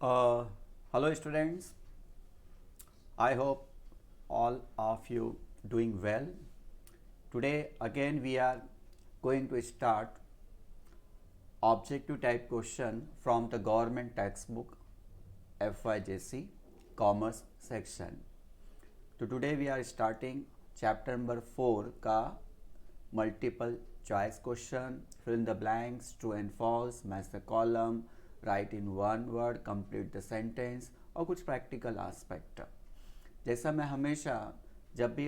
Uh, Hello students, I hope all of you doing well. Today again we are going to start objective type question from the government textbook FYJC Commerce section. तो today we are starting chapter number 4 का multiple choice question, fill in the blanks, true and false, match the column, write in one word, complete the sentence और कुछ practical aspect. जैसा मैं हमेशा जब भी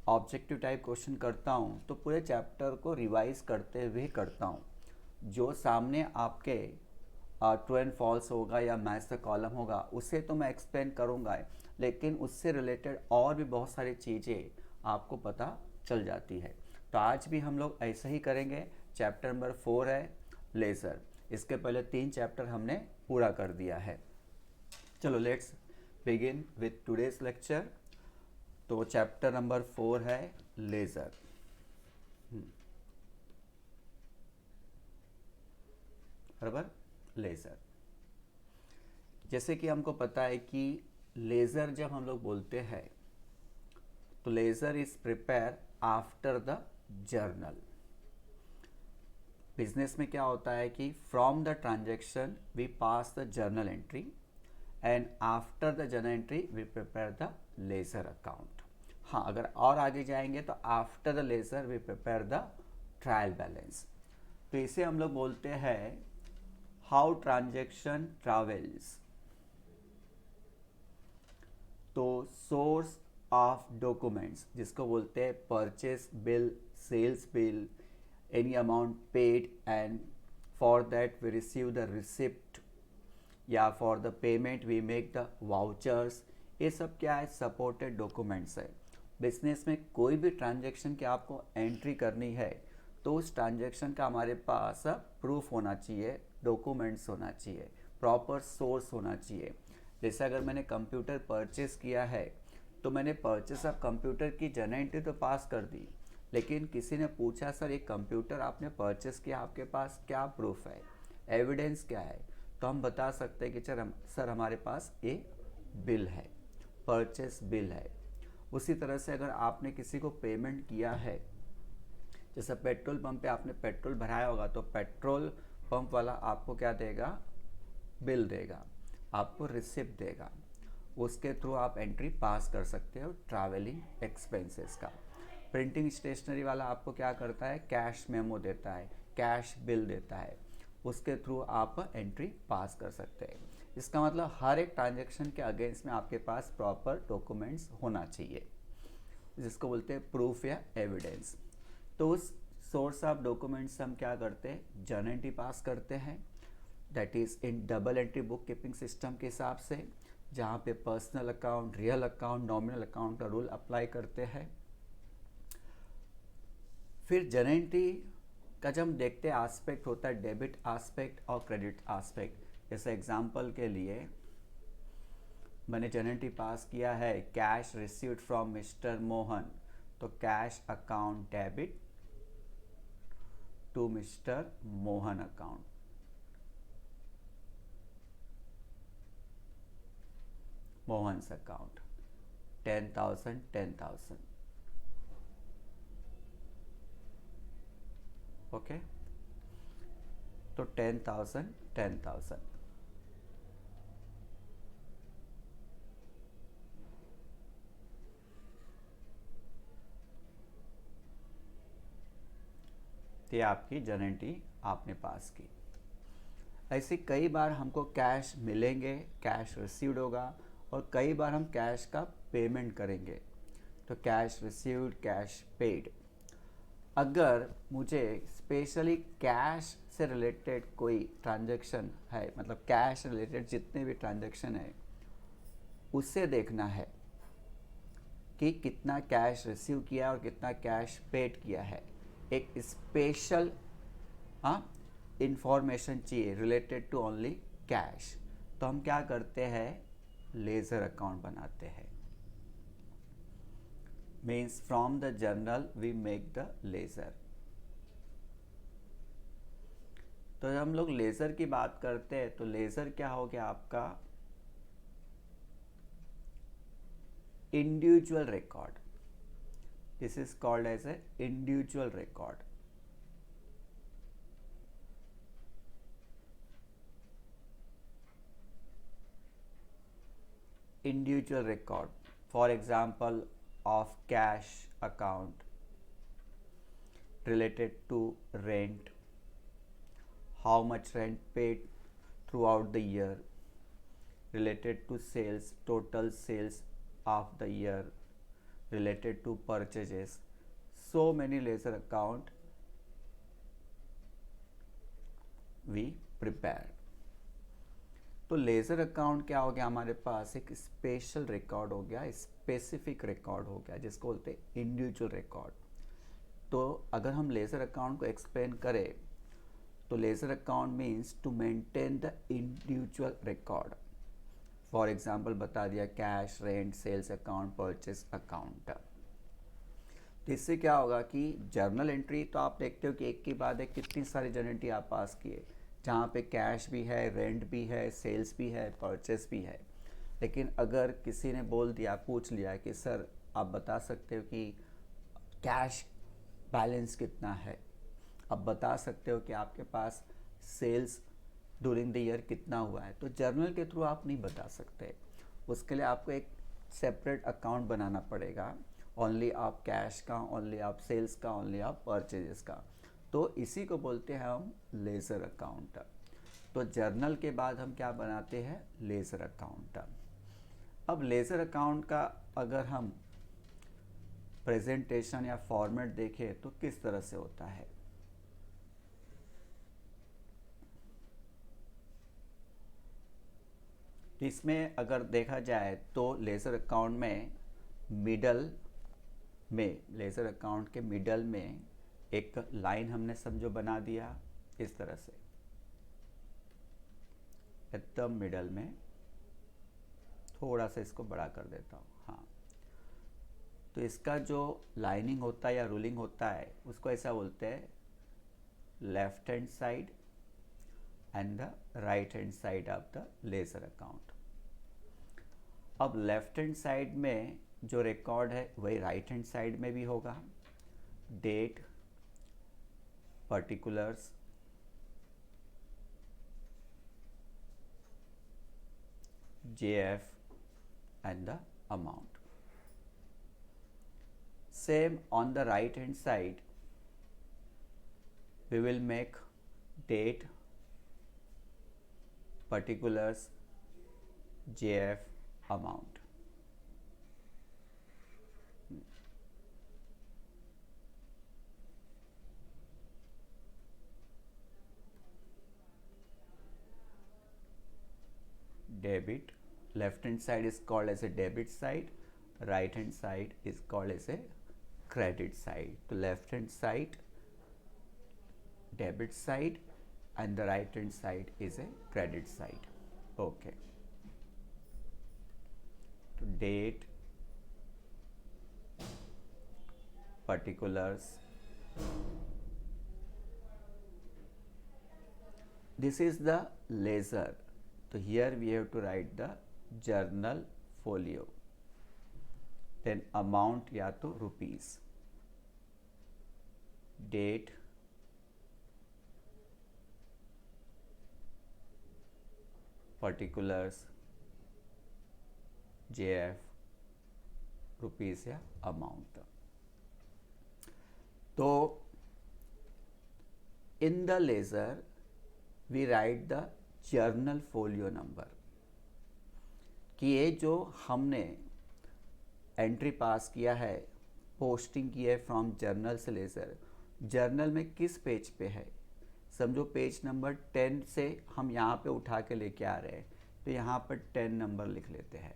objective type question करता हूँ तो पूरे चैप्टर को रिवाइज करते हुए करता हूँ. जो सामने आपके ट्रू एंड फॉल्स होगा या मैच द कॉलम होगा उसे तो मैं एक्सप्लेन करूँगा, लेकिन उससे रिलेटेड और भी बहुत सारी चीज़ें आपको पता चल जाती है. तो आज भी हम लोग ऐसा ही करेंगे. चैप्टर नंबर 4 है लेज़र. इसके पहले 3 चैप्टर हमने पूरा कर दिया है. चलो let's begin with today's lecture. तो चैप्टर नंबर 4 है लेज़र. बराबर, लेज़र. जैसे कि हमको पता है कि लेज़र जब हम लोग बोलते हैं तो ledger is prepare after the journal. Business में क्या होता है कि from the transaction we pass the journal entry and after the journal entry we prepare the ledger account. हाँ, अगर और आगे जाएंगे तो आफ्टर द लेज़र वी प्रिपेयर द ट्रायल बैलेंस. तो इसे हम लोग बोलते हैं हाउ ट्रांजैक्शन ट्रैवल्स. तो सोर्स ऑफ डॉक्यूमेंट्स जिसको बोलते हैं purchase bill, sales bill, any amount paid and for that we receive the receipt या for the payment we make the vouchers. ये सब क्या है? सपोर्टेड डॉक्यूमेंट्स है. बिजनेस में कोई भी ट्रांजैक्शन की आपको एंट्री करनी है तो उस ट्रांजैक्शन का हमारे पास प्रूफ होना चाहिए, डॉक्यूमेंट्स होना चाहिए, प्रॉपर सोर्स होना चाहिए. जैसे अगर मैंने कंप्यूटर परचेस किया है तो मैंने परचेस ऑफ कंप्यूटर की जर्नल एंट्री तो पास कर दी, लेकिन किसी ने पूछा सर ये कंप्यूटर आपने परचेस किया, आपके पास क्या प्रूफ है, एविडेंस क्या है? तो हम बता सकते हैं कि सर हमारे पास ये बिल है, परचेस बिल है. उसी तरह से अगर आपने किसी को पेमेंट किया है, जैसे पेट्रोल पंप पे आपने पेट्रोल भराया होगा तो पेट्रोल पंप वाला आपको क्या देगा? बिल देगा, आपको रिसिप्ट देगा. उसके थ्रू आप एंट्री पास कर सकते हो ट्रैवलिंग एक्सपेंसेस का. प्रिंटिंग स्टेशनरी वाला आपको क्या करता है? कैश मेमो देता है, कैश बिल देता है, उसके थ्रू आप एंट्री पास कर सकते हैं. इसका मतलब हर एक ट्रांजैक्शन के अगेंस्ट में आपके पास प्रॉपर डॉक्यूमेंट्स होना चाहिए, जिसको बोलते हैं प्रूफ या एविडेंस. तो उस सोर्स ऑफ डॉक्यूमेंट्स हम क्या करते हैं? जर्नल एंट्री पास करते हैं. That is in double entry book keeping system के हिसाब से, जहाँ पे personal account, real account, nominal account का रूल अप्लाई करते हैं. फिर जर्नल एंट्री का जब हम देखते हैं एस्पेक्ट होता है डेबिट एस्पेक्ट और क्रेडिट एस्पेक्ट. जैसे एग्जांपल के लिए मैंने जर्नल एंट्री पास किया है cash received from mister Mohan, तो cash account debit to mister Mohan account. Mohan's account 10,000. Okay, तो 10,000. ये आपकी जर्नल एंट्री आपने पास की. ऐसे कई बार हमको कैश मिलेंगे, कैश रिसीव्ड होगा, और कई बार हम कैश का पेमेंट करेंगे. तो कैश रिसीव्ड, कैश पेड. अगर मुझे स्पेशली कैश से रिलेटेड कोई ट्रांजैक्शन है, मतलब कैश रिलेटेड जितने भी ट्रांजैक्शन है उससे देखना है कि कितना कैश रिसीव किया और कितना कैश पेड किया है, एक स्पेशल इंफॉर्मेशन चाहिए रिलेटेड टू ओनली कैश. तो हम क्या करते हैं? लेज़र अकाउंट बनाते हैं. Means from the journal we make the ledger. तो जब हम लोग लेज़र की बात करते हैं तो लेज़र क्या हो गया आपका? individual record. This is called as a individual record. Individual record, for example, of cash account related to rent, how much rent paid throughout the year, related to sales, total sales of the year, related to purchases. So many ledger account we prepare. तो ledger account क्या हो गया हमारे पास, एक special record हो गया, specific record हो गया, जिसको बोलते हैं इंडिविजुअल रिकॉर्ड. तो अगर हम लेज़र अकाउंट को एक्सप्लेन करें तो ledger account means to maintain the individual record. For example बता दिया cash, rent, sales account, purchase account. तो इससे क्या होगा कि जर्नल एंट्री तो आप देखते हो कि एक के बाद एक कितनी सारी जर्नल एंट्री आप पास किए, जहाँ पे कैश भी है, रेंट भी है, सेल्स भी है, परचेस भी है. लेकिन अगर किसी ने बोल दिया, पूछ लिया कि सर आप बता सकते हो कि कैश बैलेंस कितना है, आप बता सकते हो कि आपके पास सेल्स ड्यूरिंग द ईयर कितना हुआ है, तो जर्नल के थ्रू आप नहीं बता सकते. उसके लिए आपको एक सेपरेट अकाउंट बनाना पड़ेगा, ओनली आप कैश का, ओनली आप सेल्स का, ओनली आप परचेजेस का. तो इसी को बोलते हैं हम लेज़र अकाउंट. तो जर्नल के बाद हम क्या बनाते हैं, लेज़र अकाउंट. अब लेज़र अकाउंट का अगर हम प्रेजेंटेशन या फॉर्मेट देखें तो किस तरह से होता है. इसमें अगर देखा जाए तो लेज़र अकाउंट में लेज़र अकाउंट के मिडल में एक लाइन हमने समझो बना दिया इस तरह से, एकदम मिडल में. थोड़ा सा इसको बड़ा कर देता हूँ. हाँ, तो इसका जो लाइनिंग होता है या रूलिंग होता है उसको ऐसा बोलते हैं left hand side and the right hand side of the ledger account. अब लेफ्ट हैंड साइड में जो रिकॉर्ड है वही राइट हैंड साइड में भी होगा. Date, particulars, JF and the amount. Same on the right hand side, we will make date, particulars, JF, amount. Debit, left hand side is called as a debit side, right hand side is called as a credit side. So left hand side debit side and the right hand side is a credit side. Okay, so date, particulars, this is the ledger. So here we have to write the journal folio, then amount या तो rupees, date, particulars, JF, rupees या amount. तो in the ledger we write the journal folio number, कि ये जो हमने entry pass किया है, पोस्टिंग की है फ्रॉम जर्नल से लेज़र, जर्नल में किस पेज पे है. समझो पेज नंबर 10 से हम यहाँ पे उठा के लेके आ रहे हैं, तो यहाँ पर 10 नंबर लिख लेते हैं.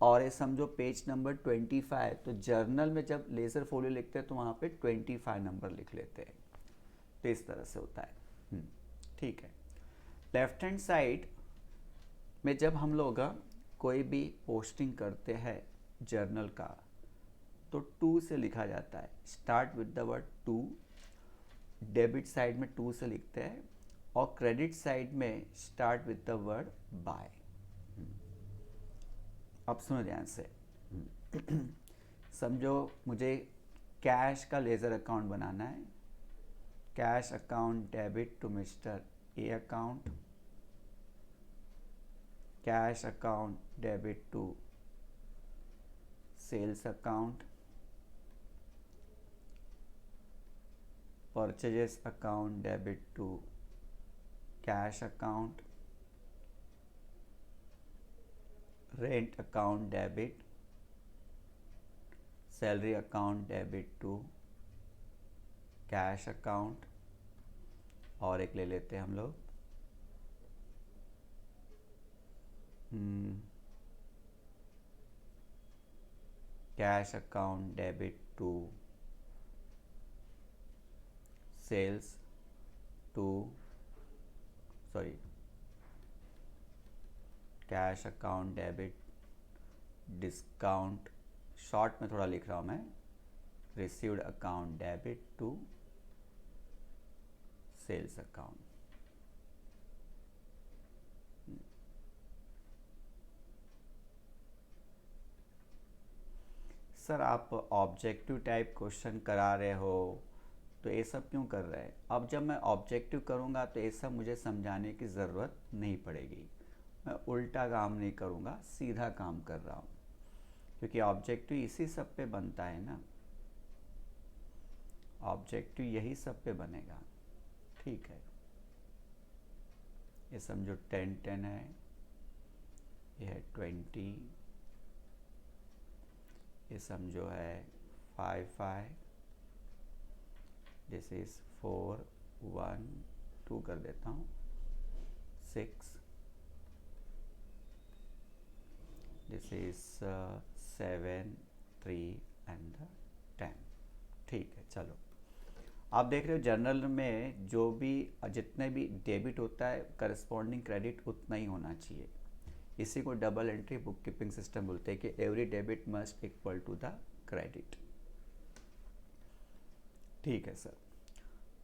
और ये समझो पेज नंबर 25, तो जर्नल में जब लेज़र फोलियो लिखते हैं तो वहाँ पे 25 नंबर लिख लेते हैं. तो इस तरह से होता है. ठीक है. लेफ्ट हैंड साइड में जब हम लोग कोई भी पोस्टिंग करते हैं जर्नल का तो 2 से लिखा जाता है. Start with the word 2. Debit side में 2 से लिखते हैं और क्रेडिट साइड में start with the word by. अब सुनो ध्यान से. समझो मुझे कैश का लेज़र अकाउंट बनाना है। Cash account debit to mister A account, cash account debit to sales account, purchases account debit to cash account, rent account debit, salary account debit to cash account, और एक ले लेते हैं हम लोग cash account debit to sales to sorry cash account debit discount, short में थोड़ा लिख रहा हूँ मैं, received account debit to sales account. Sir आप ऑब्जेक्टिव टाइप क्वेश्चन करा रहे हो तो ये सब क्यों कर रहे हैं? अब जब मैं ऑब्जेक्टिव करूँगा तो ये सब मुझे समझाने की ज़रूरत नहीं पड़ेगी, मैं उल्टा काम नहीं करूँगा, सीधा काम कर रहा हूँ, क्योंकि ऑब्जेक्टिव इसी सब पे बनता है ना, ऑब्जेक्टिव यही सब पे बनेगा। ठीक है, ये समझो 10-10 है, ये है 20, ये समझो है 5-5, दिस इज 4-1-2 कर देता हूँ, 6, दिस इज 7-3 एंड 10। ठीक है, चलो आप देख रहे हो जर्नल में जो भी जितने भी डेबिट होता है करस्पॉन्डिंग क्रेडिट उतना ही होना चाहिए। इसी को double entry book keeping system बोलते हैं कि every debit must equal to the credit. ठीक है सर,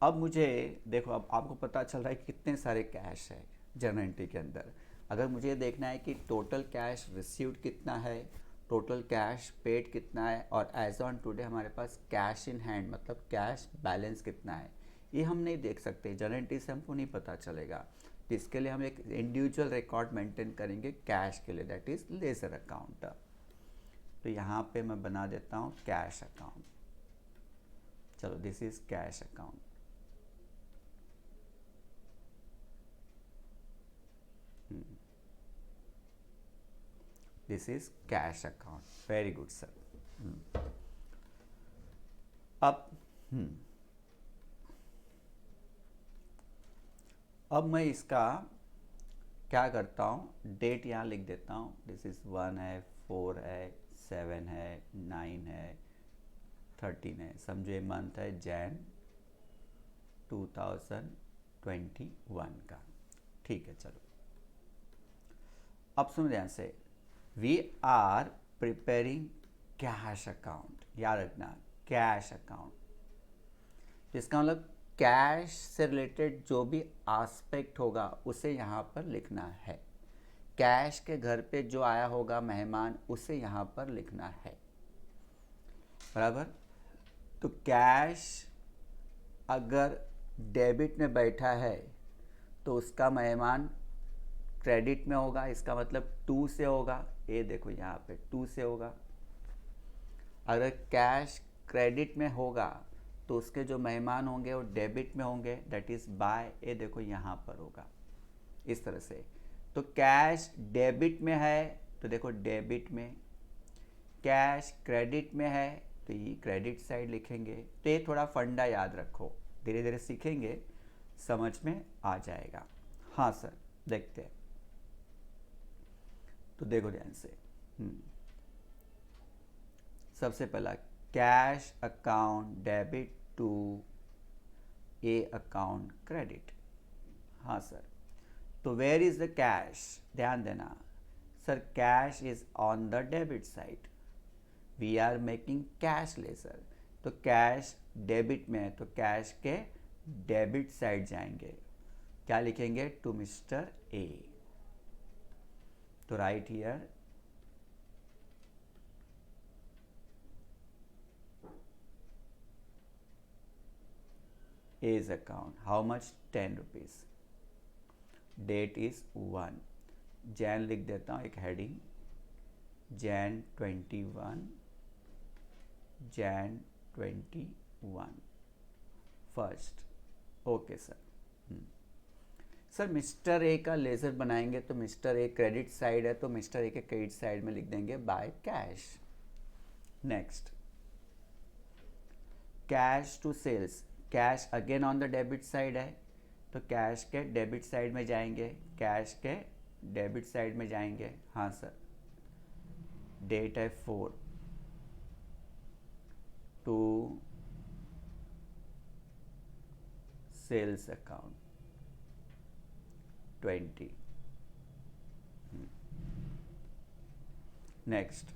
अब मुझे देखो, अब आपको पता चल रहा है कि कितने सारे कैश है जर्नल एंट्री के अंदर। अगर मुझे देखना है कि टोटल कैश रिसीव्ड कितना है, टोटल कैश पेड कितना है, और एज ऑन टुडे हमारे पास कैश इन हैंड मतलब कैश बैलेंस कितना है, ये हम नहीं देख सकते, जर्नल एंट्री से हमको नहीं पता चलेगा। तो इसके लिए हम एक इंडिविजुअल रिकॉर्ड मेंटेन करेंगे कैश के लिए, दैट इज लेजर अकाउंट। तो यहाँ पे मैं बना देता हूँ कैश अकाउंट। चलो this is cash account. This is cash account, very good sir. अब मैं इसका क्या करता हूँ, डेट यहाँ लिख देता हूँ, दिस इज 1 है, 4 है, 7 है, 9 है, 13 है, समझो ये मंथ है जैन 2021 का। ठीक है, चलो अब सुनो ध्यान से, we are preparing cash account, याद रखना कैश अकाउंट। इसका मतलब कैश से रिलेटेड जो भी एस्पेक्ट होगा उसे यहाँ पर लिखना है। कैश के घर पे जो आया होगा मेहमान उसे यहाँ पर लिखना है, बराबर। तो कैश अगर डेबिट में बैठा है तो उसका मेहमान क्रेडिट में होगा, इसका मतलब 2 से होगा, ये देखो यहाँ पे 2 से होगा। अगर कैश क्रेडिट में होगा तो उसके जो मेहमान होंगे वो डेबिट में होंगे, दैट इज बाय, ये देखो यहाँ पर होगा इस तरह से। तो कैश डेबिट में है तो देखो डेबिट में, कैश क्रेडिट में है तो ये क्रेडिट साइड लिखेंगे। तो ये थोड़ा फंडा याद रखो, धीरे धीरे सीखेंगे समझ में आ जाएगा। हाँ सर, देखते हैं, तो देखो ध्यान से। सबसे पहला cash account debit to a account credit. हाँ सर, तो वेयर इज द कैश, ध्यान देना sir, cash is on the debit side, we are making cash ledger. तो कैश डेबिट में है तो कैश के डेबिट साइड जाएंगे, क्या लिखेंगे, टू मिस्टर ए। तो right here A's account. How much? 10 rupees. Date is 1. Jan लिख देता हूँ एक heading, Jan 21, Jan 21 first. Okay sir. Sir mister A का लेजर बनाएंगे तो मिस्टर ए क्रेडिट साइड है तो मिस्टर ए के क्रेडिट साइड में लिख देंगे by cash. Next, cash to sales. Cash again on the debit side है तो कैश के डेबिट साइड में जाएंगे, कैश के डेबिट साइड में जाएंगे. हाँ सर. डेट है 4 to sales account 20. Next,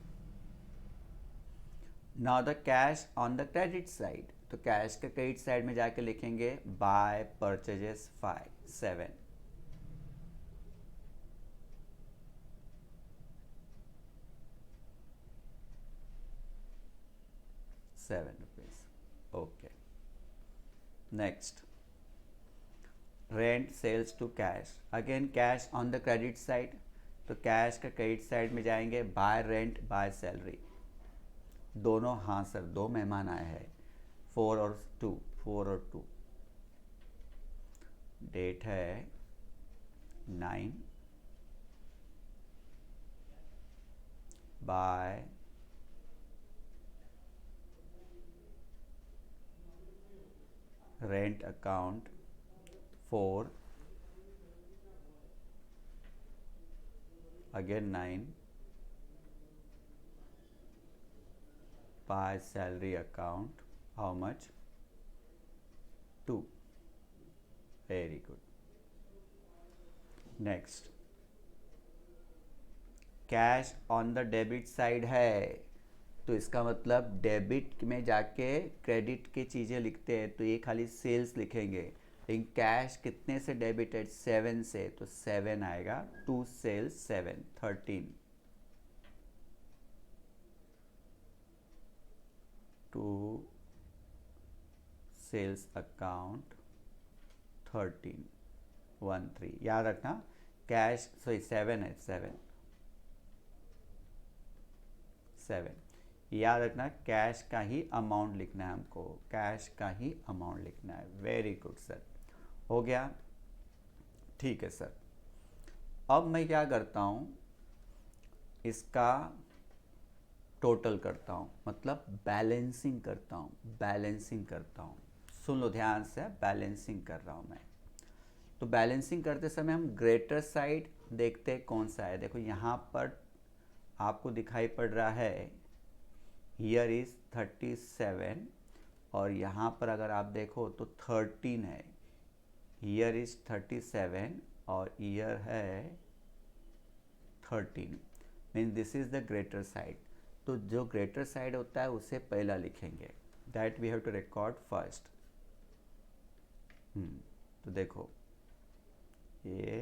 now the cash on the credit side. तो कैश के क्रेडिट साइड में जाके लिखेंगे by purchases 7. ₹7. Okay. Next, rent sales to cash. Again cash on the credit side तो कैश का credit side में जाएंगे bye rent by salary. दोनों. हाँ सर, 2 मेहमान आए हैं, 4 और 2. डेट है 9 bye rent account 4, again 9 by salary account. How much? 2. Very good. Next, cash on the debit side है तो इसका मतलब डेबिट में जाके क्रेडिट की चीज़ें लिखते हैं तो ये खाली सेल्स लिखेंगे, लेकिन कैश कितने से डेबिटेड? 7 से, तो 7 आएगा. 2 सेल्स 7, 13. 2 sales account 13, 1 3. याद रखना कैश, सॉरी 7 है, 7. याद रखना कैश का ही अमाउंट लिखना है हमको, कैश का ही अमाउंट लिखना है. Very good sir. हो गया. ठीक है सर. अब मैं क्या करता हूँ, इसका टोटल करता हूँ, मतलब बैलेंसिंग करता हूँ. सुन लो ध्यान से, बैलेंसिंग कर रहा हूँ मैं. तो बैलेंसिंग करते समय हम ग्रेटर साइड देखते हैं कौन सा है. देखो यहाँ पर आपको दिखाई पड़ रहा है हियर इज 37 और यहाँ पर अगर आप देखो तो 13 है. हियर इज 37 और ईयर है 13, mean this is the greater side. तो जो ग्रेटर साइड होता है उसे पहला लिखेंगे, that we have to record first. तो देखो ये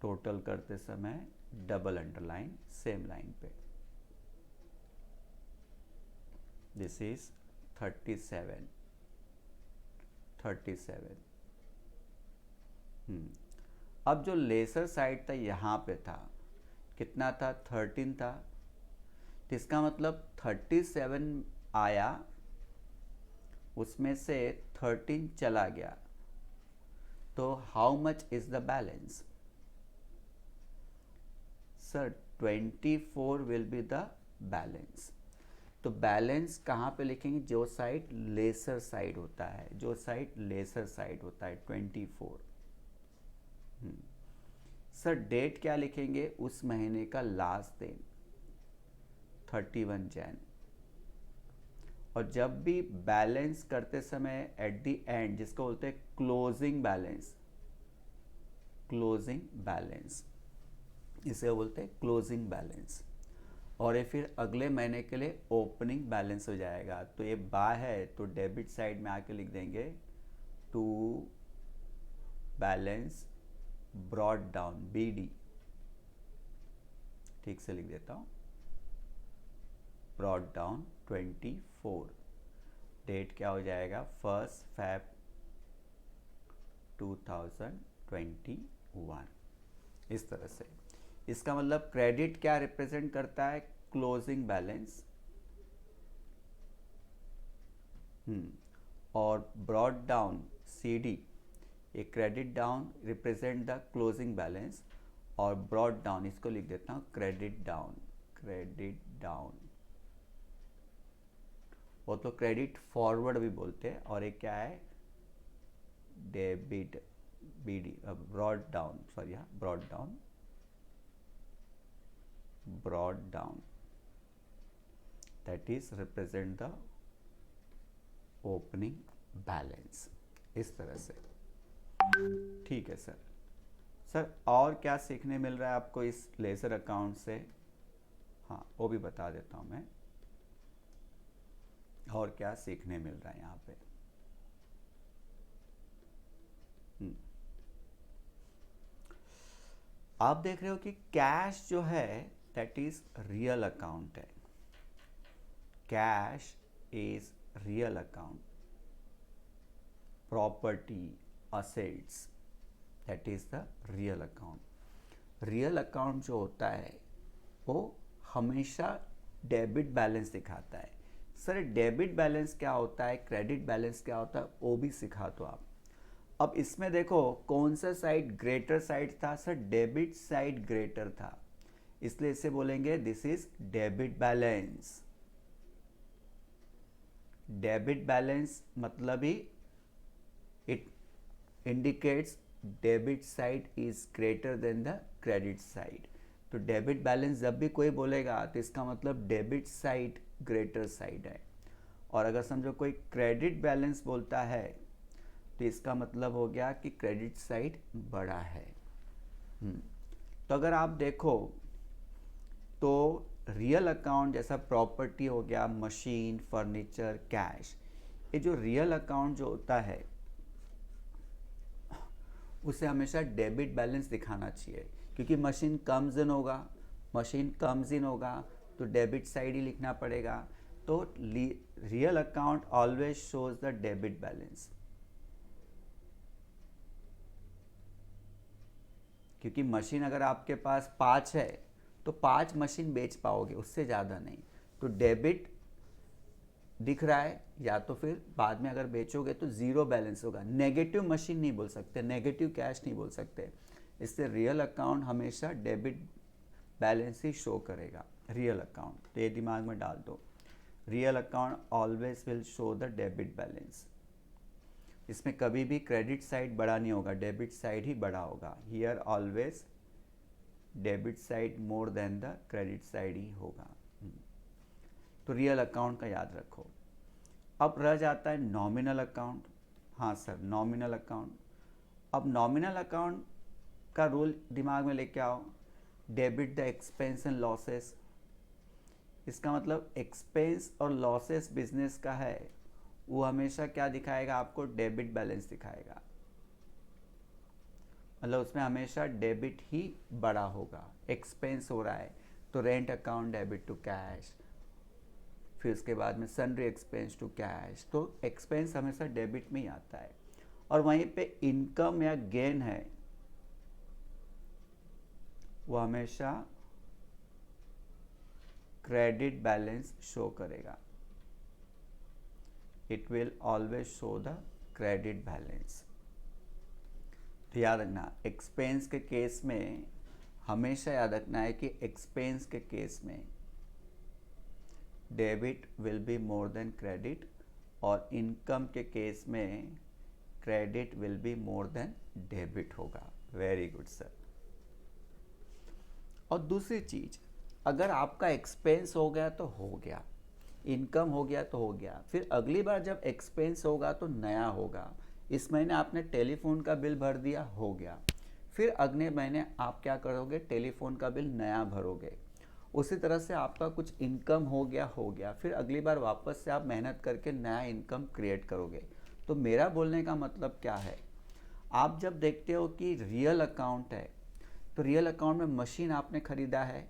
टोटल करते समय डबल अंडरलाइन सेम लाइन पे. This is 37. अब जो लेसर साइड था यहाँ पे था, कितना था? 13 था. तो इसका मतलब 37 आया, उसमें से 13 चला गया. तो how much is the balance? Sir 24 will be the balance. तो बैलेंस कहाँ पे लिखेंगे? जो साइड लेसर साइड होता है, 24. सर डेट क्या लिखेंगे? उस महीने का लास्ट दिन 31 जैन. और जब भी बैलेंस करते समय एट द एंड, जिसको बोलते हैं क्लोजिंग बैलेंस, इसे बोलते हैं क्लोजिंग बैलेंस. और ये फिर अगले महीने के लिए ओपनिंग बैलेंस हो जाएगा. तो ये बाय है तो डेबिट साइड में आके लिख देंगे to balance brought down, BD. ठीक से लिख देता हूँ, ब्रॉट डाउन 24. डेट क्या हो जाएगा 1 Feb 2021, इस तरह से। इसका मतलब क्रेडिट क्या रिप्रेजेंट करता है, क्लोजिंग बैलेंस, और ब्रॉड डाउन CD, ये credit down represent the closing balance, और ब्रॉड डाउन इसको लिख देता हूँ क्रेडिट डाउन, क्रेडिट डाउन। वो तो क्रेडिट फॉरवर्ड भी बोलते हैं, और एक क्या है debit BD, brought down, sorry हाँ, brought down, brought down that is represent the opening balance, इस तरह से। ठीक है सर। सर और क्या सीखने मिल रहा है आपको इस लेजर अकाउंट से, हाँ वो भी बता देता हूँ मैं, और क्या सीखने मिल रहा है यहाँ पे। आप देख रहे हो कि कैश जो है दैट इज रियल अकाउंट है, cash is real account, property, assets, that is the real account. Real account जो होता है वो हमेशा डेबिट बैलेंस दिखाता है। सर डेबिट बैलेंस क्या होता है, क्रेडिट बैलेंस क्या होता है, वो भी सिखा दो आप। अब इसमें देखो कौन सा साइड ग्रेटर साइड था, सर डेबिट साइड ग्रेटर था, इसलिए इसे बोलेंगे this is debit balance. Debit balance मतलब ही it indicates debit side is greater than the credit side. तो डेबिट बैलेंस जब भी कोई बोलेगा तो इसका मतलब डेबिट साइड ग्रेटर साइड है, और अगर समझो कोई क्रेडिट बैलेंस बोलता है तो इसका मतलब हो गया कि क्रेडिट साइड बड़ा है। तो अगर आप देखो तो रियल अकाउंट जैसा प्रॉपर्टी हो गया, मशीन, फर्नीचर, कैश, ये जो रियल अकाउंट जो होता है उसे हमेशा डेबिट बैलेंस दिखाना चाहिए, क्योंकि मशीन कम्स इन होगा, मशीन कम्स इन होगा तो डेबिट साइड ही लिखना पड़ेगा। तो real account always shows the debit balance, क्योंकि मशीन अगर आपके पास 5 है तो 5 मशीन बेच पाओगे, उससे ज़्यादा नहीं। तो डेबिट दिख रहा है, या तो फिर बाद में अगर बेचोगे तो ज़ीरो बैलेंस होगा। नेगेटिव मशीन नहीं बोल सकते, नेगेटिव कैश नहीं बोल सकते, इससे रियल अकाउंट हमेशा डेबिट बैलेंस ही शो करेगा, रियल अकाउंट। तो ये दिमाग में डाल दो, real account always will show the debit balance. इसमें कभी भी क्रेडिट साइड बड़ा नहीं होगा, डेबिट साइड ही बड़ा होगा। Here always debit side more than the credit side ही होगा। तो रियल अकाउंट का याद रखो। अब रह जाता है नॉमिनल अकाउंट। हाँ सर, नॉमिनल अकाउंट। अब नॉमिनल अकाउंट का रूल दिमाग में लेके आओ, debit the expense and losses. इसका मतलब एक्सपेंस और लॉसेस बिजनेस का है, वो हमेशा क्या दिखाएगा आपको, डेबिट बैलेंस दिखाएगा। मतलब उसमें हमेशा डेबिट ही बड़ा होगा। एक्सपेंस हो रहा है तो rent account debit to cash, फिर उसके बाद में सन्ड्री एक्सपेंस टू कैश, तो एक्सपेंस हमेशा डेबिट में ही आता है। और वहीं पे इनकम या गेन है वो हमेशा क्रेडिट बैलेंस शो करेगा, it will always show the credit balance. तो याद रखना एक्सपेंस के केस में हमेशा याद रखना है कि एक्सपेंस के केस में debit will be more than credit, और इनकम के केस में credit will be more than debit होगा। Very good sir. और दूसरी चीज, अगर आपका एक्सपेंस हो गया तो हो गया, इनकम हो गया तो हो गया, फिर अगली बार जब एक्सपेंस होगा तो नया होगा। इस महीने आपने टेलीफोन का बिल भर दिया, हो गया, फिर अगले महीने आप क्या करोगे, टेलीफोन का बिल नया भरोगे। उसी तरह से आपका कुछ इनकम हो गया, फिर अगली बार वापस से आप मेहनत करके नया इनकम क्रिएट करोगे। तो मेरा बोलने का मतलब क्या है, आप जब देखते हो कि रियल अकाउंट है, तो रियल अकाउंट में मशीन आपने खरीदा है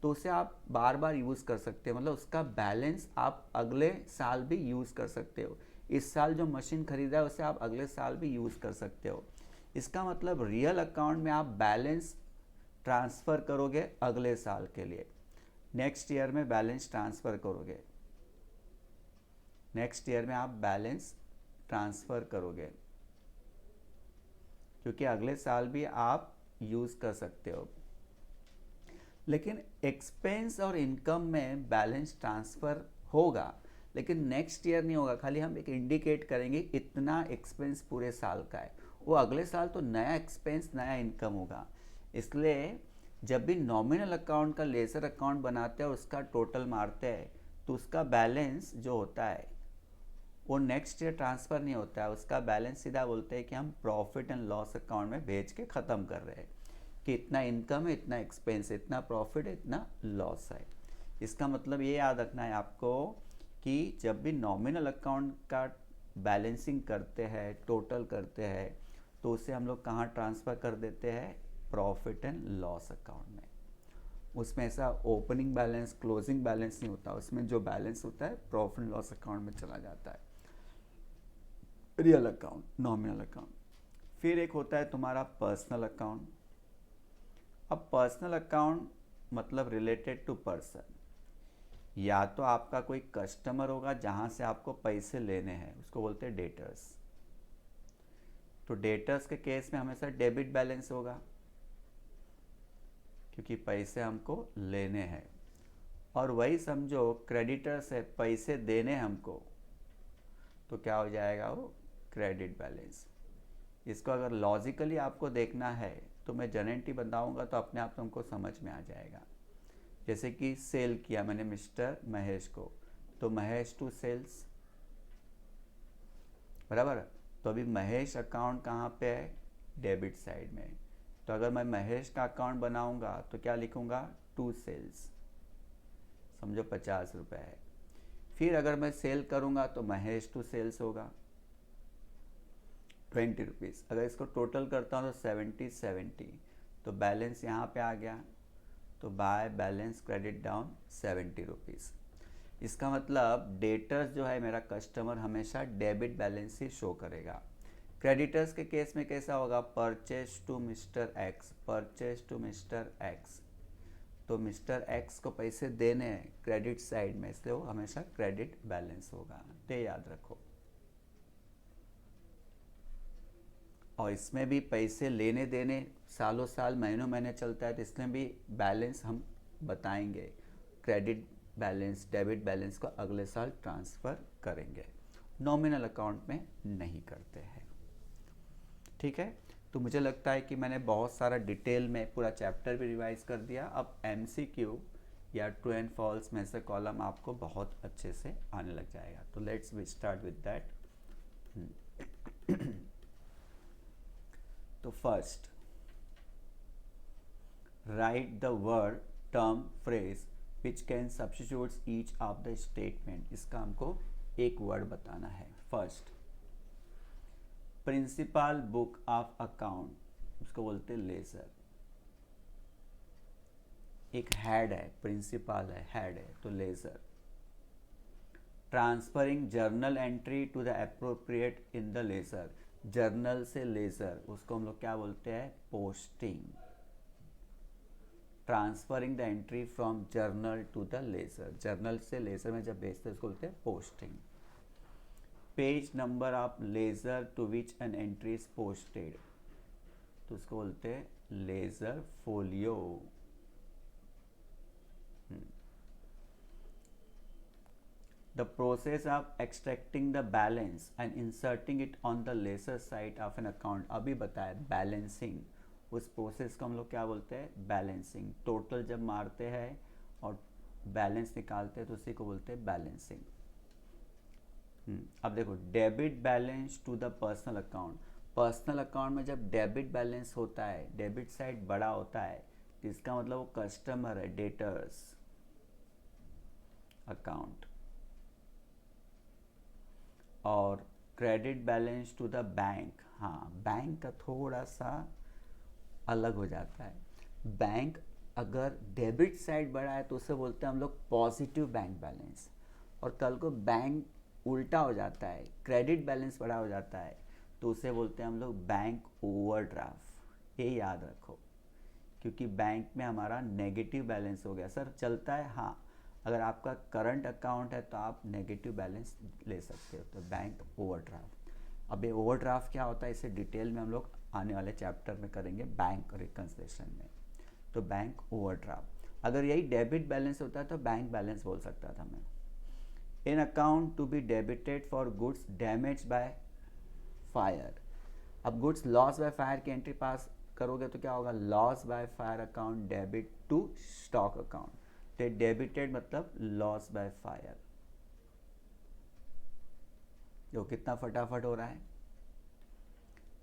तो तो उसे आप बार बार यूज़ कर सकते हो, मतलब उसका बैलेंस आप अगले साल भी यूज़ कर सकते हो। इस साल जो मशीन खरीदा है उसे आप अगले साल भी यूज़ कर सकते हो। इसका मतलब रियल अकाउंट में आप बैलेंस ट्रांसफ़र करोगे अगले साल के लिए, नेक्स्ट ईयर में बैलेंस ट्रांसफ़र करोगे, नेक्स्ट ईयर में आप बैलेंस ट्रांसफ़र करोगे, क्योंकि अगले साल भी आप यूज़ कर सकते हो। लेकिन एक्सपेंस और इनकम में बैलेंस ट्रांसफ़र होगा, लेकिन नेक्स्ट ईयर नहीं होगा। खाली हम एक इंडिकेट करेंगे इतना एक्सपेंस पूरे साल का है, वो अगले साल तो नया एक्सपेंस नया इनकम होगा। इसलिए जब भी नॉमिनल अकाउंट का लेजर अकाउंट बनाते हैं और उसका टोटल मारते हैं, तो उसका बैलेंस जो होता है वो नेक्स्ट ईयर ट्रांसफ़र नहीं होता है, उसका बैलेंस सीधा बोलते हैं कि हम प्रॉफिट एंड लॉस अकाउंट में भेज के ख़त्म कर रहे हैं कि इतना इनकम है, इतना एक्सपेंस है, इतना प्रॉफिट है, इतना लॉस है। इसका मतलब ये याद रखना है आपको कि जब भी नॉमिनल अकाउंट का बैलेंसिंग करते हैं, टोटल करते हैं, तो उसे हम लोग कहाँ ट्रांसफ़र कर देते हैं, प्रॉफिट एंड लॉस अकाउंट में। उसमें ऐसा ओपनिंग बैलेंस क्लोजिंग बैलेंस नहीं होता, उसमें जो बैलेंस होता है प्रॉफिट एंड लॉस अकाउंट में चला जाता है, रियल अकाउंट, नॉमिनल अकाउंट। फिर एक होता है तुम्हारा पर्सनल अकाउंट। अब पर्सनल अकाउंट मतलब रिलेटेड टू पर्सन, या तो आपका कोई कस्टमर होगा जहाँ से आपको पैसे लेने हैं, उसको बोलते हैं डेटर्स। तो डेटर्स के केस में हमेशा डेबिट बैलेंस होगा, क्योंकि पैसे हमको लेने हैं। और वही समझो क्रेडिटर्स है, पैसे देने हमको, तो क्या हो जाएगा, वो क्रेडिट बैलेंस। इसको अगर लॉजिकली आपको देखना है तो मैं जनरेटिव बताऊंगा तो अपने आप तुमको समझ में आ जाएगा। जैसे कि सेल किया मैंने मिस्टर महेश को, तो महेश टू सेल्स, बराबर। तो अभी महेश अकाउंट कहाँ पे है, डेबिट साइड में। तो अगर मैं महेश का अकाउंट बनाऊंगा तो क्या लिखूंगा, टू सेल्स, समझो 50 रुपये है। फिर अगर मैं सेल करूंगा तो महेश टू सेल्स होगा 20 रुपीज़। अगर इसको टोटल करता हूँ तो 70, तो बैलेंस यहाँ पे आ गया, तो by balance credit down 70 rupees. इसका मतलब डेटर्स जो है मेरा कस्टमर हमेशा डेबिट बैलेंस ही शो करेगा। क्रेडिटर्स के केस में कैसा होगा, purchase to mister X, purchase to mister X, तो मिस्टर एक्स को पैसे देने हैं क्रेडिट साइड में, इसलिए वो हमेशा क्रेडिट बैलेंस होगा, तो याद रखो। और इसमें भी पैसे लेने देने सालों साल महीनों महीने चलता है, तो इसमें भी बैलेंस हम बताएंगे, क्रेडिट बैलेंस डेबिट बैलेंस को अगले साल ट्रांसफ़र करेंगे, नॉमिनल अकाउंट में नहीं करते हैं। ठीक है, तो मुझे लगता है कि मैंने बहुत सारा डिटेल में पूरा चैप्टर भी रिवाइज कर दिया। अब MCQ या ट्रू एंड फॉल्स में से कॉलम आपको बहुत अच्छे से आने लग जाएगा। तो let's we start with that. तो first, right the word term phrase which can substitutes each of the statement. इसका हमको एक वर्ड बताना है। First, principal book of account, उसको बोलते हैं लेजर। एक हेड है, प्रिंसिपल है, हेड है, तो ledger. Transferring journal entry to the appropriate in the ledger, journal से लेजर, उसको हम लोग क्या बोलते हैं, posting. Transferring the entry from journal to the ledger, journal से लेजर में जब भेजते हैं उसको बोलते हैं posting. Page number of ledger to which an entry is posted, तो उसको बोलते हैं ledger folio. The process of extracting the balance and inserting it on the laser side of an account, अभी बताया बैलेंसिंग, उस प्रोसेस को हम लोग क्या बोलते हैं, बैलेंसिंग। टोटल जब मारते हैं और बैलेंस निकालते हैं तो उसी को बोलते हैं बैलेंसिंग। अब देखो, debit balance to the personal account, personal account में जब डेबिट बैलेंस होता है, डेबिट साइड बड़ा होता है, तो इसका मतलब वो कस्टमर है, डेटर्स अकाउंट। और credit balance to the bank, हाँ बैंक का थोड़ा सा अलग हो जाता है। बैंक अगर डेबिट साइड बढ़ा है तो उसे बोलते हैं हम लोग पॉजिटिव बैंक बैलेंस, और कल को बैंक उल्टा हो जाता है, क्रेडिट बैलेंस बड़ा हो जाता है, तो उसे बोलते हैं हम लोग बैंक ओवरड्राफ्ट। ये याद रखो, क्योंकि बैंक में हमारा नेगेटिव बैलेंस हो गया। सर चलता है, हाँ, अगर आपका करंट अकाउंट है तो आप नेगेटिव बैलेंस ले सकते हो, तो बैंक ओवरड्राफ्ट। अब ये ओवरड्राफ्ट क्या होता है, इसे डिटेल में हम लोग आने वाले चैप्टर में करेंगे बैंक रिकन्सिलिएशन में। तो बैंक ओवरड्राफ्ट, अगर यही डेबिट बैलेंस होता है तो बैंक बैलेंस बोल सकता था मैं। In account to be debited for goods damage by fire. अब गुड्स लॉस बाय फायर की एंट्री पास करोगे तो क्या होगा, loss by fire account debit to stock account. तो डेबिटेड मतलब लॉस बाय फायर। जो कितना फटाफट हो रहा है।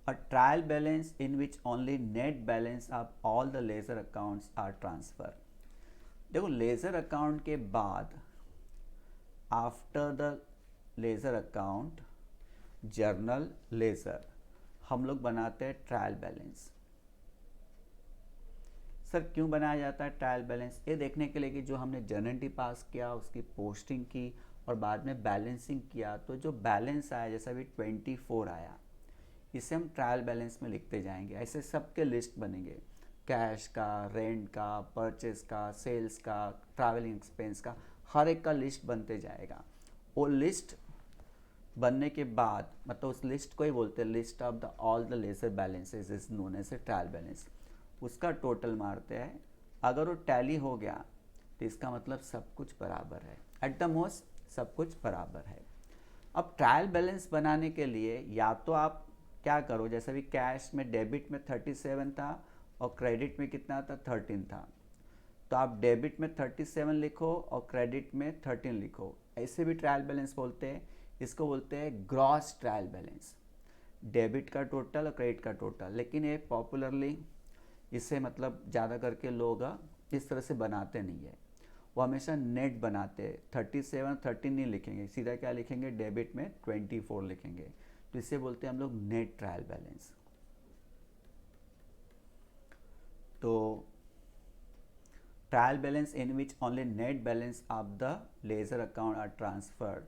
A trial balance in which only net balance of all the ledger accounts are transfer. देखो लेजर अकाउंट के बाद after the ledger account journal ledger हम लोग बनाते हैं ट्रायल बैलेंस। सर क्यों बनाया जाता है ट्रायल बैलेंस, ये देखने के लिए कि जो हमने जर्नल एंट्री पास किया, उसकी पोस्टिंग की और बाद में बैलेंसिंग किया, तो जो बैलेंस आया, जैसा अभी 24 आया, इसे हम ट्रायल बैलेंस में लिखते जाएंगे। ऐसे सबके लिस्ट बनेंगे, कैश का, रेंट का, परचेस का, सेल्स का, ट्रैवलिंग एक्सपेंस का, हर एक का लिस्ट बनते जाएगा। वो लिस्ट बनने के बाद, मतलब उस लिस्ट को ही बोलते हैं list of the all the ledger balances is known as a trial balance. उसका टोटल मारते हैं, अगर वो टैली हो गया तो इसका मतलब सब कुछ बराबर है, एट द मोस्ट सब कुछ बराबर है। अब ट्रायल बैलेंस बनाने के लिए या तो आप क्या करो, जैसे भी कैश में डेबिट में 37 था और क्रेडिट में कितना था, 13 था, तो आप डेबिट में 37 लिखो और क्रेडिट में 13 लिखो। ऐसे भी ट्रायल बैलेंस बोलते हैं। इसको बोलते हैं ग्रॉस ट्रायल बैलेंस, डेबिट का टोटल और क्रेडिट का टोटल। लेकिन ये पॉपुलरली इसे मतलब ज़्यादा करके लोग इस तरह से बनाते नहीं है, वो हमेशा नेट बनाते हैं। 37 13 नहीं लिखेंगे, सीधा क्या लिखेंगे, डेबिट में 24 लिखेंगे। तो इसे बोलते हैं हम लोग नेट ट्रायल बैलेंस। तो trial balance in which only net balance of the ledger account are transferred,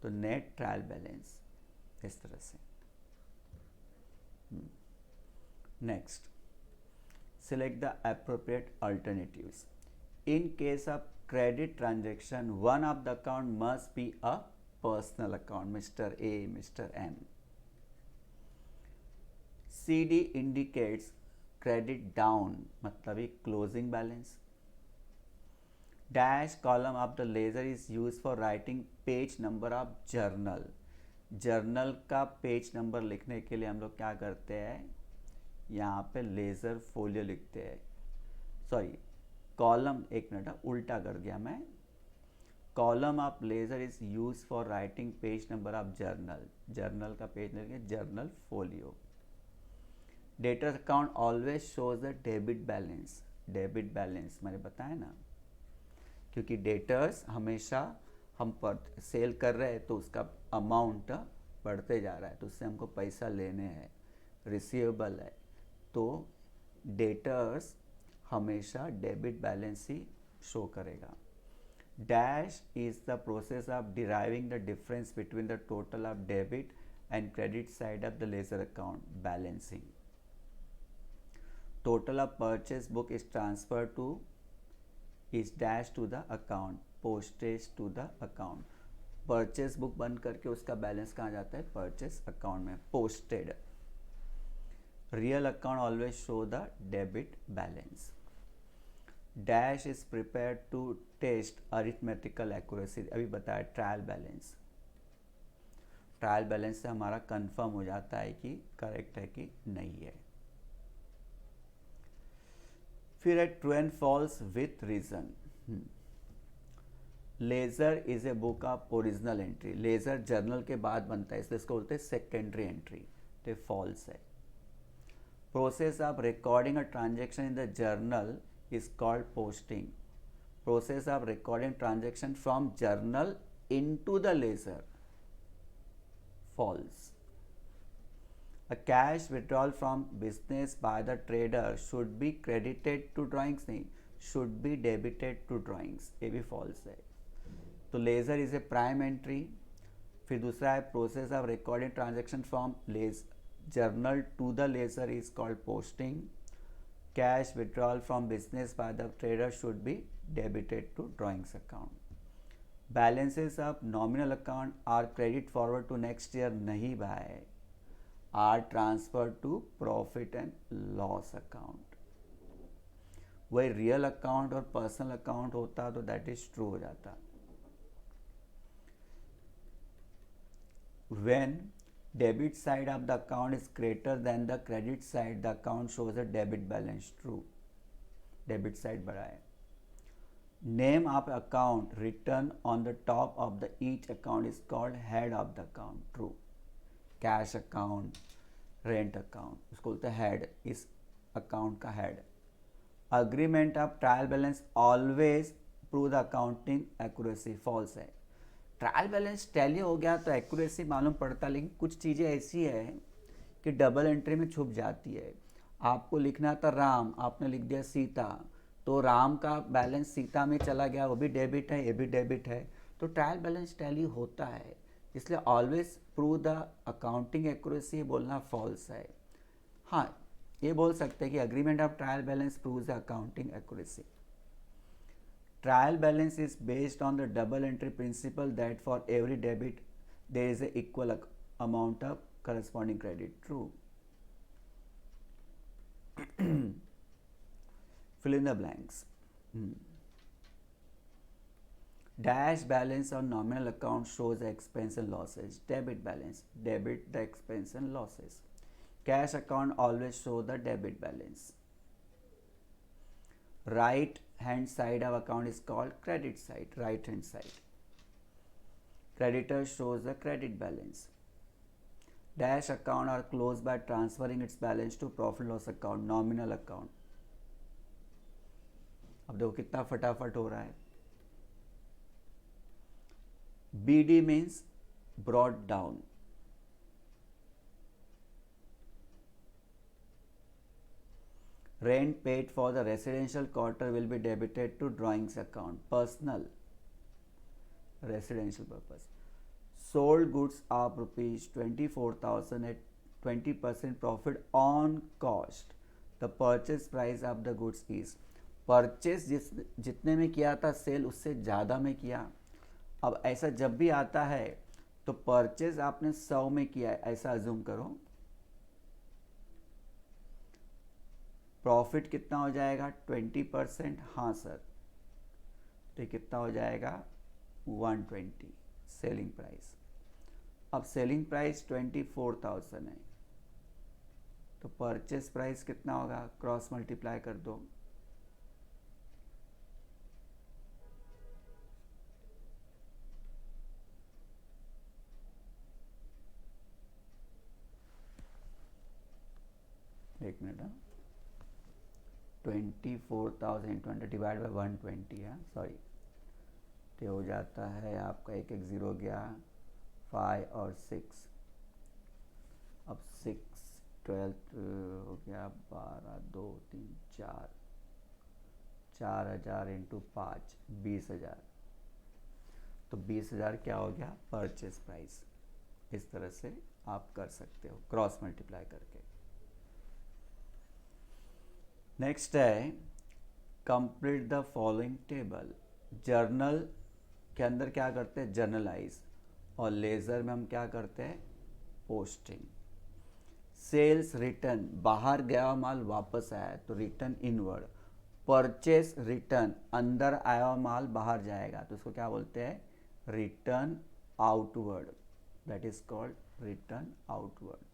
तो नेट ट्रायल बैलेंस इस तरह से। Next, select the appropriate alternatives. In case of credit transaction, one of the account must be a personal account, Mr. A, Mr. M. CD indicates credit down, मतलब एक closing balance. Dash column of the ledger is used for writing page number of journal. Journal का page number लिखने के लिए हम लोग क्या करते हैं, यहाँ पे लेज़र फोलियो लिखते हैं। सॉरी, कॉलम, एक मिनट उल्टा कर गया मैं। Column of ledger is use for writing page number of journal. Journal का page number journal folio. Debtor account always shows the debit balance. Debit balance मैंने बताया ना, क्योंकि डेटर्स हमेशा हम पर सेल कर रहे हैं तो उसका अमाउंट बढ़ते जा रहा है, तो उससे हमको पैसा लेने हैं, रिसीवेबल है, तो डेटर्स हमेशा डेबिट बैलेंस ही शो करेगा। Dash is the process of deriving the difference between the total of debit and credit side of the ledger account, balancing. Total of purchase book is transfer to is dash to the account, postage to the account. Purchase book बंद करके उसका balance कहाँ जाता है, purchase account में, posted. Real account always show the debit balance. Dash is prepare to test arithmetical accuracy, अभी बताया trial balance. Trial balance से हमारा कंफर्म हो जाता है कि करेक्ट है कि नहीं है। फिर है true and false with reason. Ledger is a book of original entry. Ledger journal के बाद बनता है, इसलिए इसको बोलते हैं सेकेंडरी एंट्री, तो फॉल्स है। Process of recording a transaction in the journal is called posting. Process of recording transaction from journal into the ledger, false. A cash withdrawal from business by the trader should be credited to drawings, नहीं, should be debited to drawings, ये भी false है। तो ledger is a prime entry. फिर दूसरा है process of recording transaction from ledge journal to the ledger is called posting. Cash withdrawal from business by the trader should be debited to drawings account. Balances of nominal account are credit forward to next year नहीं भाई, are transfer to profit and loss account. वही real account और personal account होता तो that is true हो जाता। When debit side of the account is greater than the credit side, the account shows a debit balance, true, debit side बड़ा है। Name of account written on the top of the each account is called head of the account, true। Cash account, rent account उसको बोलते हैं head, इस account का head। Agreement of trial balance always prove the accounting accuracy, false है। Trial balance tally हो गया तो accuracy मालूम पड़ता, लेकिन कुछ चीज़ें ऐसी है कि डबल एंट्री में छुप जाती है। आपको लिखना था राम, आपने लिख दिया सीता, तो राम का बैलेंस सीता में चला गया, वो भी डेबिट है, ये भी डेबिट है। तो ट्रायल बैलेंस टैली होता है, इसलिए always prove the accounting accuracy बोलना फॉल्स है। हाँ, ये बोल सकते हैं कि agreement of trial balance prove the accounting accuracy. Trial balance is based on the double entry principle that for every debit there is a equal amount of corresponding credit, true। Fill in the blanks। Dash balance on nominal account shows the expense and losses, debit balance, debit the expense and losses। Cash account always show the debit balance। Right hand side of account is called credit side, right hand side। Creditor shows the credit balance। Dash account are closed by transferring its balance to profit loss account, nominal account। अब देखो कितना फटाफट हो रहा है। BD means brought down। Rent paid for the residential quarter will be debited to drawings account, personal, residential purpose। Sold goods of rupees 24,000 at 20% profit on cost। The purchase price of the goods is। Purchase जितने में किया था cell उससे ज़्यादा में किया। अब ऐसा जब भी आता है तो परचेज आपने 100 में किया है ऐसा अज्यूम करो, प्रॉफिट कितना हो जाएगा 20%, हाँ सर, तो कितना हो जाएगा 120 सेलिंग प्राइस। अब सेलिंग प्राइस 24,000 है तो परचेस प्राइस कितना होगा, क्रॉस मल्टीप्लाई कर दो, एक मिनट, 24,020 डिवाइड बाई 120 है, सॉरी, तो हो जाता है आपका एक एक ज़ीरो गया 5 और 6, अब 6 12 हो गया 12 2 3 4, 4,000 इंटू 5 20,000, तो 20,000 क्या हो गया परचेज प्राइस। इस तरह से आप कर सकते हो क्रॉस मल्टीप्लाई करके। नेक्स्ट है complete the following table. Journal के अंदर क्या करते हैं जर्नलाइज, और लेज़र में हम क्या करते हैं पोस्टिंग। सेल्स रिटर्न, बाहर गया माल वापस आया तो रिटर्न इनवर्ड। परचेस रिटर्न, अंदर आया माल बाहर जाएगा तो उसको क्या बोलते हैं return outward, that is called return outward.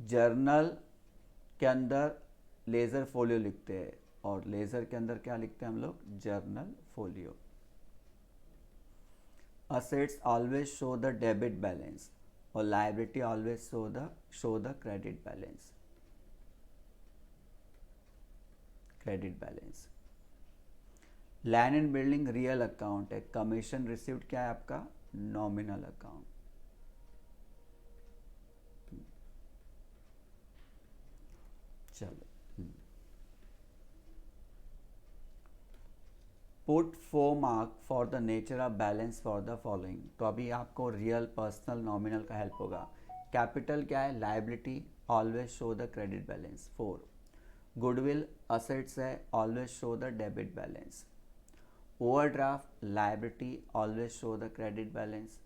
Journal के अंदर लेज़र फोलियो लिखते हैं और लेज़र के अंदर क्या लिखते हैं हम लोग journal folio. Assets always show the debit balance और liability always show the credit balance, credit balance. Land and building real account है, कमीशन रिसीव्ड क्या है आपका नॉमिनल अकाउंट। चलो, put 4 mark for the nature of balance for the following. तो अभी आपको real, personal, nominal का हेल्प होगा। कैपिटल क्या है? Liability, always show the credit balance 4। Goodwill assets है, always show the debit balance. Overdraft liability, always show the credit balance.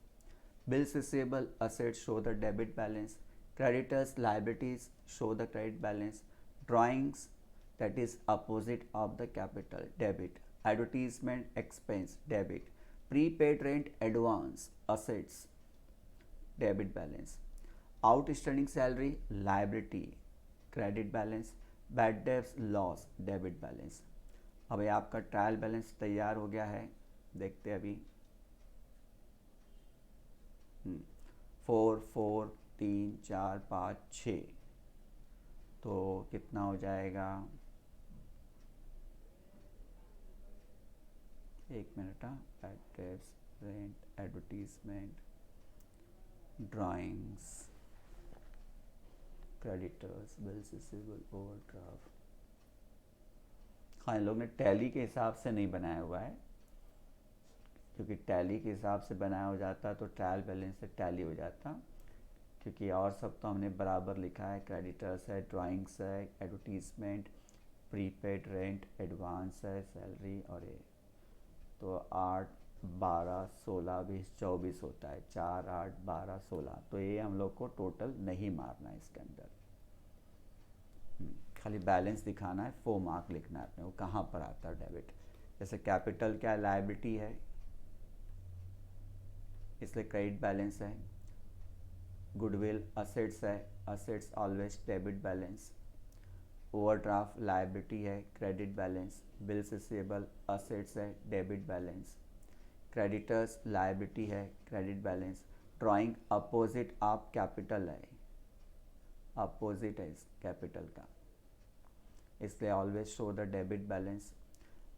Bills receivable assets show the debit balance. Creditors liabilities show the credit balance. Drawings, that is opposite of the capital, debit. Advertisement expense, debit. Prepaid rent advance assets, debit balance. Outstanding salary liability, credit balance. Bad debts loss, debit balance. अभी आपका trial balance तैयार हो गया है, देखते हैं अभी। 4 4 3 4 5 6, तो कितना हो जाएगा? एक minute. Address, rent, advertisement, drawings, creditors, bills receivable, overdraft. हाँ, इन लोग ने टैली के हिसाब से नहीं बनाया हुआ है, क्योंकि टैली के हिसाब से बनाया हो जाता तो ट्रायल बैलेंस से टैली हो जाता, क्योंकि और सब तो हमने बराबर लिखा है। क्रेडिटर्स है, ड्राइंग्स है, एडवर्टीजमेंट, प्रीपेड रेंट, एडवांस है, सैलरी, और ये तो 8 12 16 20 24 होता है। 4 8 12 16, तो ये हम लोग को टोटल नहीं मारना है इसके अंदर। खाली बैलेंस दिखाना है, 4 मार्क लिखना है अपने, वो कहाँ पर आता है डेबिट। जैसे कैपिटल क्या है? लायबिलिटी है, इसलिए क्रेडिट बैलेंस है। गुडविल असेट्स है, assets always debit balance. Overdraft liability है, credit balance. Bills receivable assets है, डेबिट बैलेंस। क्रेडिटर्स लायबिलिटी है, credit balance. Drawing opposite of capital है, अपोजिट है कैपिटल का, इसलिए always show the debit balance.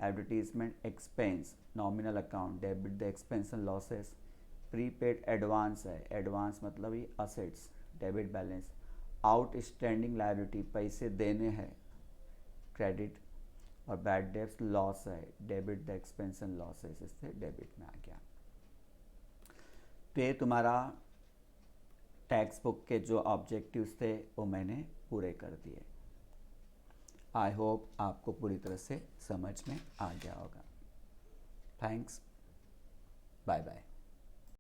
Advertisement expense, nominal account, debit the expense and losses. Prepaid advance है, advance मतलब ये assets, debit balance. Outstanding liability, पैसे देने हैं, क्रेडिट। और बैड डेब्ट्स लॉस है, debit the expense and losses, इससे debit में आ गया। तो ये तुम्हारा टेक्स्ट बुक के जो ऑब्जेक्टिव्स थे वो मैंने पूरे कर दिए। आई होप आपको पूरी तरह से समझ में आ गया होगा। Thanks, bye bye.